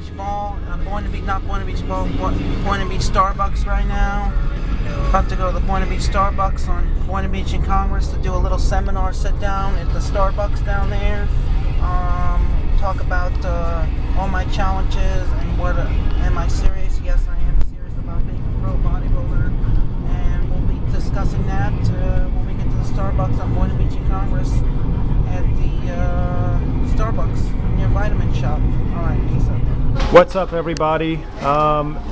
Beach Mall. I'm Boynton Beach, not Boynton Beach Mall, Boynton Beach Starbucks right now. About to go to the Boynton Beach Starbucks on Boynton Beach and Congress to do a little seminar sit down at the Starbucks down there. Talk about all my challenges and what am I serious? Yes, I am serious about being a pro bodybuilder, and we'll be discussing that when we get to the Starbucks on Boynton Beach and Congress at the Starbucks near Vitamin Shop. All right, peace out. What's up, everybody?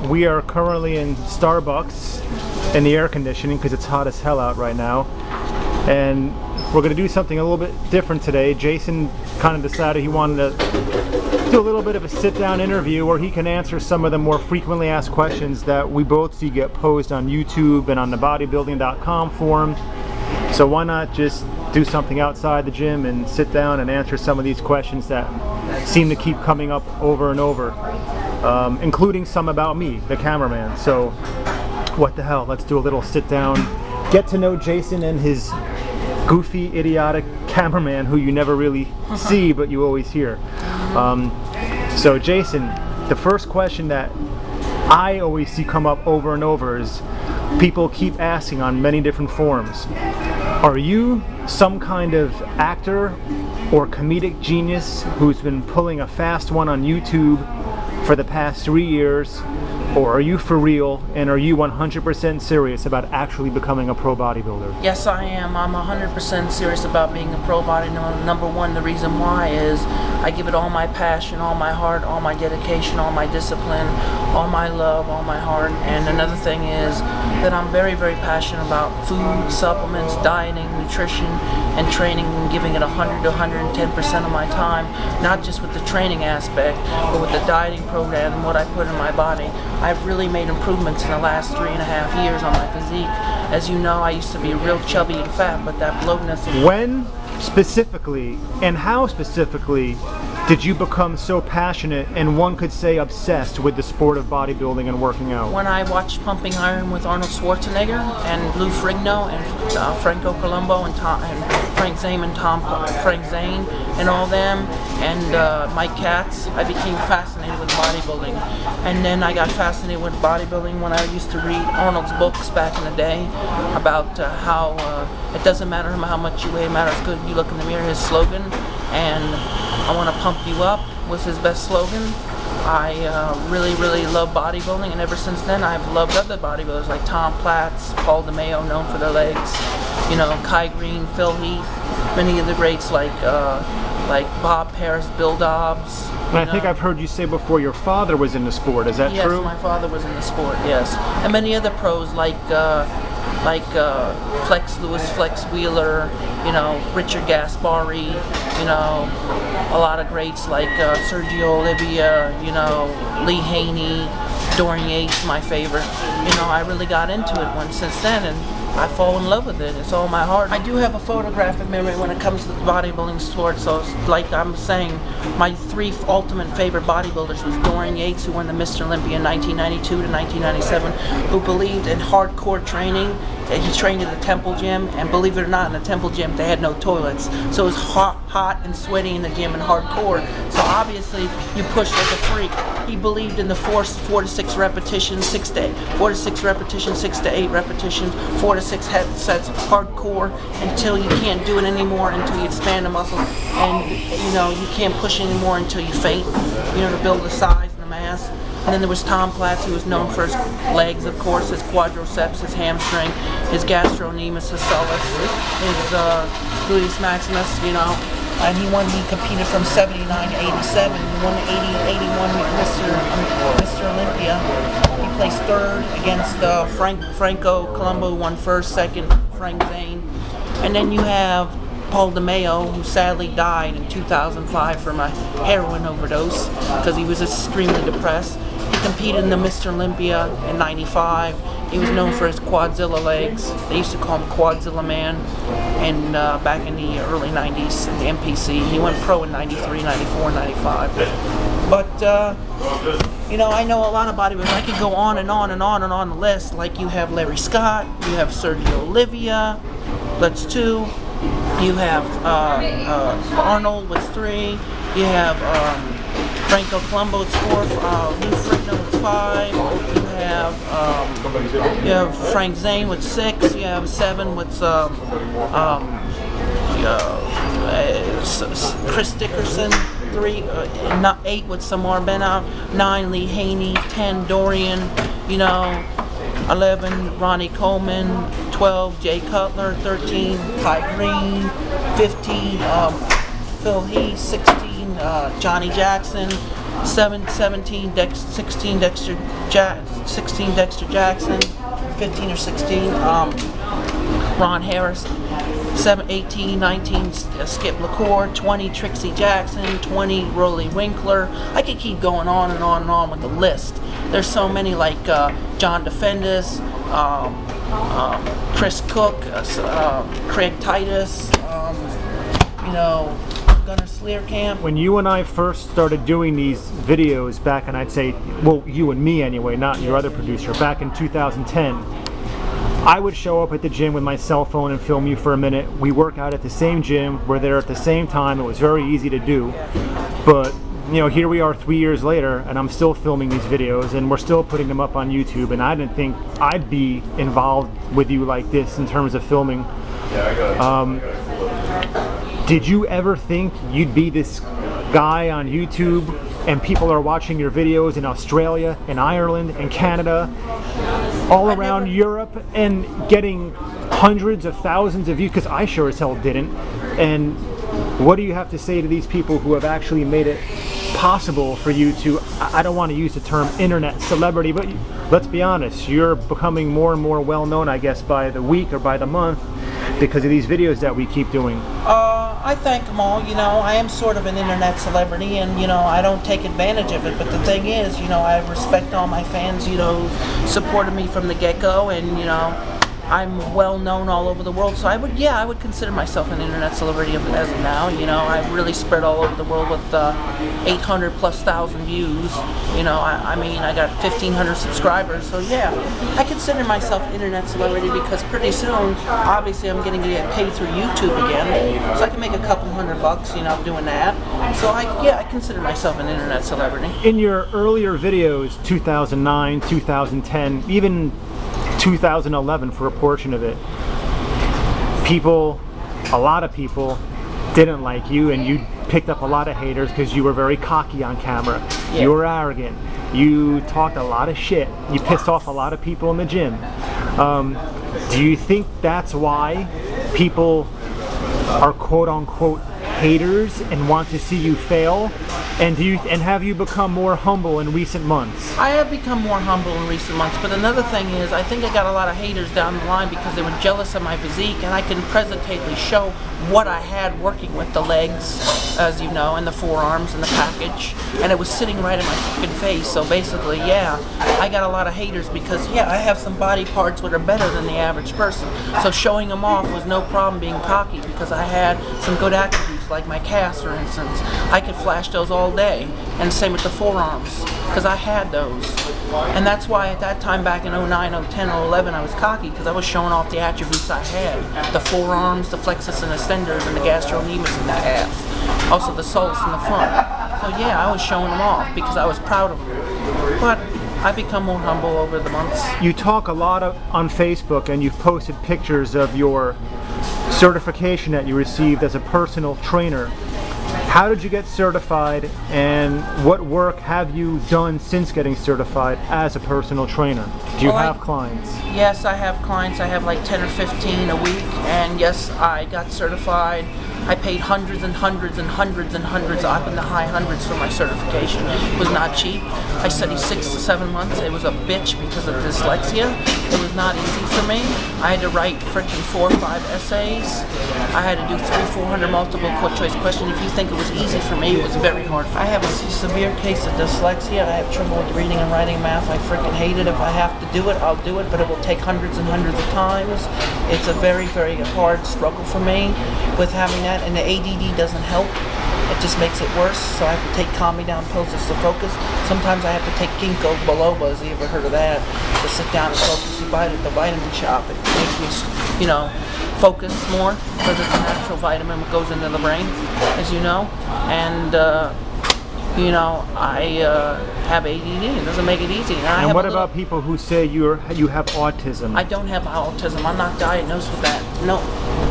We are currently in Starbucks in the air conditioning because it's hot as hell out right now, and we're going to do something a little bit different today. Jason kind of decided he wanted to do a little bit of a sit-down interview where he can answer some of the more frequently asked questions that we both see get posed on YouTube and on the bodybuilding.com forum. So why not just do something outside the gym and sit down and answer some of these questions that seem to keep coming up over and over, including some about me, the cameraman. So what the hell, let's do a little sit down, get to know Jason and his goofy, idiotic cameraman who you never really see but you always hear. So Jason, the first question that I always see come up over and over is people keep asking on many different forums, are you some kind of actor or comedic genius who's been pulling a fast one on YouTube for the past 3 years, or are you for real, and are you 100% serious about actually becoming a pro bodybuilder? Yes, I am. I'm 100% serious about being a pro bodybuilder. Number one, the reason why is I give it all my passion, all my heart, all my dedication, all my discipline, all my love, all my heart. And another thing is that I'm very, very passionate about food, supplements, dieting, nutrition, and training, and giving it 100 to 110% of my time, not just with the training aspect, but with the dieting program and what I put in my body. I've really made improvements in the last 3.5 years on my physique. As you know, I used to be real chubby and fat, but that bloatness... When specifically, and how specifically, did you become so passionate and one could say obsessed with the sport of bodybuilding and working out? When I watched Pumping Iron with Arnold Schwarzenegger and Lou Ferrigno and Franco Columbu and Frank Zane and Frank Zane and all them, and Mike Katz, I became fascinated with bodybuilding. And then I got fascinated with bodybuilding when I used to read Arnold's books back in the day about how it doesn't matter how much you weigh, it matters good you look in the mirror, his slogan. And I want to pump you up was his best slogan. I really, really love bodybuilding, and ever since then I've loved other bodybuilders like Tom Platz, Paul DeMeo, known for their legs, you know, Kai Green, Phil Heath, many of the greats like Bob Paris, Bill Dobbs. And I think I've heard you say before your father was in the sport. Is that true? Yes, my father was in the sport, yes. And many other pros like Flex Lewis, Flex Wheeler, you know, Richard Gaspari, you know, a lot of greats like Sergio Olivia, you know, Lee Haney, Dorian Yates, my favorite. You know, I really got into it once since then, and I fall in love with it. It's all my heart. I do have a photographic memory when it comes to the bodybuilding sport. So it's like I'm saying, my 3 ultimate favorite bodybuilders was Dorian Yates, who won the Mr. Olympia in 1992 to 1997, who believed in hardcore training. He trained at the Temple Gym, and believe it or not, in the Temple Gym they had no toilets. So it was hot and sweaty in the gym and hardcore. So obviously you push like a freak. He believed in the 4 to 6 repetitions, 6 to 8 repetitions, 4 to 6 head sets, hardcore, until you can't do it anymore, until you expand the muscles, and you know you can't push anymore until you faint. You know, to build the size and the mass. And then there was Tom Platz, who was known for his legs, of course, his quadriceps, his hamstring, his gastrocnemius, his sulcus, his gluteus maximus, you know. And he competed from 79 to 87. He won the 81 Mr. Olympia. He placed 3rd against Franco Columbu, who won 1st, 2nd, Frank Zane. And then you have Paul DeMeo, who sadly died in 2005 from a heroin overdose because he was extremely depressed. He competed in the Mr. Olympia in 95. He was known for his quadzilla legs. They used to call him Quadzilla Man. And back in the early 90s, the MPC, he went pro in 93, 94, 95. But you know, I know a lot of bodybuilders. I could go on and on and on and on the list. Like you have Larry Scott, you have Sergio Olivia, that's 2. You have Arnold with 3. You have Franco Colombo at 4, Lou Ferrigno at 5. You have Frank Zane with 6. You have 7 with Chris Dickerson. 8 with Samar Benow. 9 Lee Haney. 10 Dorian. 11 Ronnie Coleman. 12 Jay Cutler. 13 Ty Green. 15 Phil Heath. 16 Johnny Jackson. 16 Dexter Jackson. 15 or 16 Ron Harris. 18, 19 Skip LaCour, 20 Trixie Jackson, 20 Rolly Winkler. I could keep going on and on and on with the list. There's so many, like John Defendis, Chris Cook, Craig Titus, Gunnar Sleerkamp. When you and I first started doing these videos back, and I'd say, well, you and me anyway, not your other producer, back in 2010, I would show up at the gym with my cell phone and film you for a minute. We work out at the same gym. We're there at the same time. It was very easy to do. But, here we are 3 years later, and I'm still filming these videos, and we're still putting them up on YouTube, and I didn't think I'd be involved with you like this in terms of filming. Did you ever think you'd be this guy on YouTube, and people are watching your videos in Australia, and Ireland, and Canada, all around Europe, and getting hundreds of thousands of views? Because I sure as hell didn't. And what do you have to say to these people who have actually made it possible for you to, I don't want to use the term internet celebrity, but let's be honest, you're becoming more and more well known, I guess, by the week or by the month because of these videos that we keep doing. I thank them all. I am sort of an internet celebrity, and I don't take advantage of it. But the thing is, I respect all my fans, supported me from the get-go, and I'm well known all over the world. So I would consider myself an internet celebrity as of now. I've really spread all over the world with 800,000+ views. I got 1,500 subscribers. So yeah, I consider myself internet celebrity because pretty soon, obviously, I'm going to get paid through YouTube again. So I can make a couple $100, doing that. So I consider myself an internet celebrity. In your earlier videos, 2009, 2010, even 2011 for a portion of it, a lot of people didn't like you, and you picked up a lot of haters because you were very cocky on camera. Yeah. You were arrogant. You talked a lot of shit. You pissed off a lot of people in the gym. Do you think that's why people are quote-unquote haters and want to see you fail? And have you become more humble in recent months? I have become more humble in recent months, but another thing is I think I got a lot of haters down the line because they were jealous of my physique, and I can presentably show what I had working with the legs, as you know, and the forearms and the package, and it was sitting right in my fucking face. So basically, yeah, I got a lot of haters because, yeah, I have some body parts that are better than the average person. So showing them off was no problem being cocky because I had some good attributes, like my calves, for instance. I could flash those all day, and same with the forearms, because I had those. And that's why at that time back in 09, 010, 011, I was cocky, because I was showing off the attributes I had. The forearms, the flexus and extenders, and the gastrocnemius in the abs. Also the soleus in the front. So yeah, I was showing them off because I was proud of them. But I've become more humble over the months. You talk a lot on Facebook, and you've posted pictures of your certification that you received as a personal trainer. How did you get certified, and what work have you done since getting certified as a personal trainer? Do you have clients? Yes, I have clients. I have like 10 or 15 a week, and yes, I got certified. I paid hundreds and hundreds and hundreds and hundreds, up in the high hundreds for my certification. It was not cheap. I studied 6 to 7 months. It was a bitch because of dyslexia. It was not easy for me. I had to write freaking 4 or 5 essays. I had to do 300-400 multiple choice questions. If you think it was easy for me, it was very hard. I have a severe case of dyslexia. I have trouble with reading and writing math. I freaking hate it. If I have to do it, I'll do it, but it will take hundreds and hundreds of times. It's a very, very hard struggle for me with having that, and the ADD doesn't help. It just makes it worse, so I have to take calm me down pills just to focus. Sometimes I have to take ginkgo biloba, has you ever heard of that, to sit down and focus. You buy it at the vitamin shop. It makes me, focus more, because it's a natural vitamin that goes into the brain, as you know. And you know, I have ADD. It doesn't make it easy. And what about people who say you have autism? I don't have autism. I'm not diagnosed with that. No,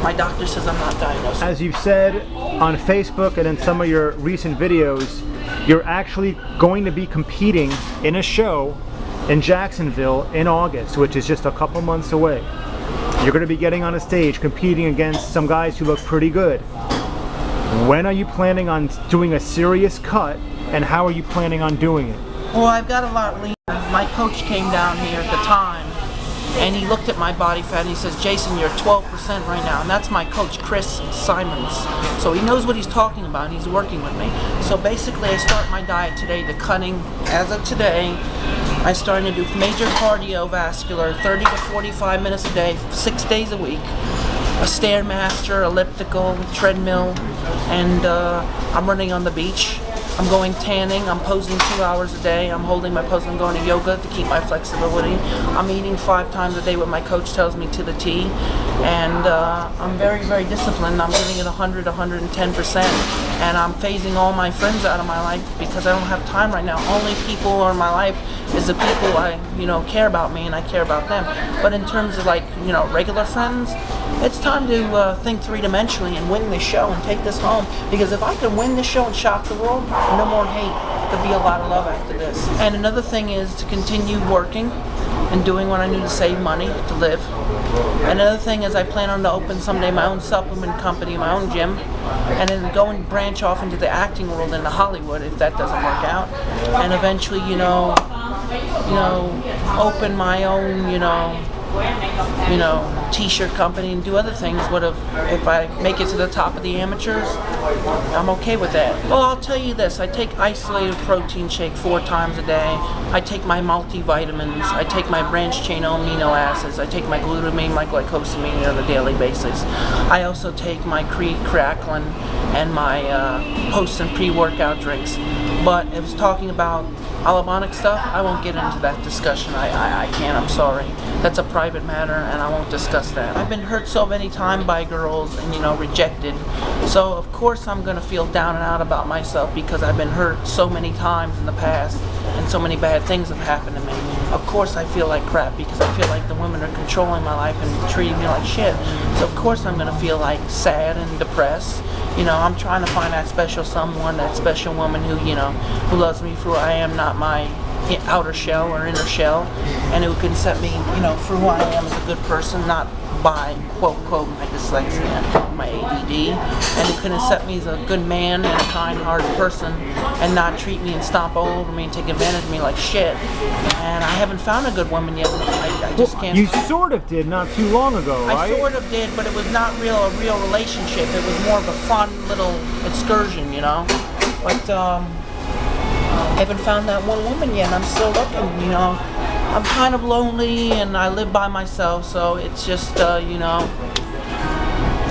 my doctor says I'm not diagnosed. As you've said on Facebook and in some of your recent videos, you're actually going to be competing in a show in Jacksonville in August, which is just a couple months away. You're going to be getting on a stage competing against some guys who look pretty good. When are you planning on doing a serious cut, and how are you planning on doing it? Well, I've got a lot leaner. My coach came down here at the time, and he looked at my body fat and he says, Jason, you're 12% right now. And that's my coach, Chris Simons. So he knows what he's talking about, and he's working with me. So basically, I start my diet today, the cutting. As of today, I'm starting to do major cardiovascular, 30 to 45 minutes a day, 6 days a week. A Stairmaster, elliptical, treadmill, and I'm running on the beach. I'm going tanning, I'm posing 2 hours a day, I'm holding my pose, I'm going to yoga to keep my flexibility. I'm eating 5 times a day what my coach tells me to the T. And I'm very, very disciplined. I'm giving it 100, 110%. And I'm phasing all my friends out of my life because I don't have time right now. Only people in my life is the people I, care about me and I care about them. But in terms of regular friends, it's time to think three-dimensionally and win this show and take this home. Because if I can win this show and shock the world, no more hate. There'll be a lot of love after this. And another thing is to continue working and doing what I need to save money to live. Another thing is I plan on to open someday my own supplement company, my own gym, and then go and branch off into the acting world into Hollywood if that doesn't work out. And eventually, open my own, t-shirt company and do other things. What if I make it to the top of the amateurs? I'm okay with that. Well, I'll tell you this, I take isolated protein shake 4 times a day. I take my multivitamins. I take my branched chain amino acids. I take my glutamine, my glycosamine on a daily basis. I also take my cracklin and my post and pre-workout drinks. But if it's talking about alabonic stuff, I won't get into that discussion. I can't, I'm sorry. That's a private matter and I won't discuss that. I've been hurt so many times by girls and rejected. So of course I'm gonna feel down and out about myself because I've been hurt so many times in the past and so many bad things have happened to me. Of course I feel like crap because I feel like the women are controlling my life and treating me like shit. So of course I'm gonna feel like sad and depressed. I'm trying to find that special someone, that special woman who loves me for who I am, not my outer shell or inner shell, and who can set me, for who I am as a good person, not by, quote, my dyslexia, my ADD, and who can accept me as a good man and a kind-hearted person and not treat me and stomp all over me and take advantage of me like shit. And I haven't found a good woman yet. I just can't. You sort of did not too long ago, right? I sort of did, but it was not a real relationship. It was more of a fun little excursion, But I haven't found that one woman yet, and I'm still looking, I'm kind of lonely, and I live by myself, so it's just,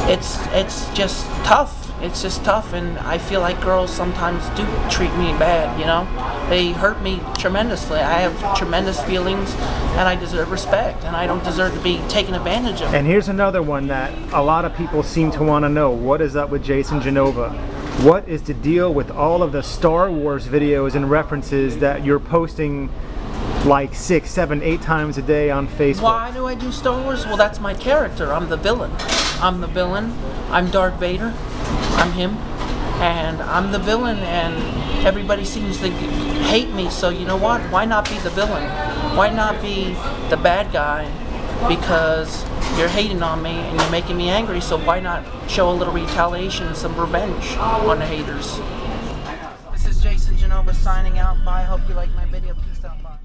it's just tough. It's just tough, and I feel like girls sometimes do treat me bad, They hurt me tremendously. I have tremendous feelings, and I deserve respect, and I don't deserve to be taken advantage of. And here's another one that a lot of people seem to want to know. What is up with Jason Genova? What is the deal with all of the Star Wars videos and references that you're posting like 6, 7, 8 times a day on Facebook? Why do I do Star Wars? Well, that's my character. I'm the villain. I'm Darth Vader. I'm him. And I'm the villain, and everybody seems to hate me, so you know what? Why not be the villain? Why not be the bad guy? Because you're hating on me and you're making me angry, so why not show a little retaliation and some revenge on the haters? This is Jason Genova signing out. Bye. Hope you like my video. Peace out. Bye.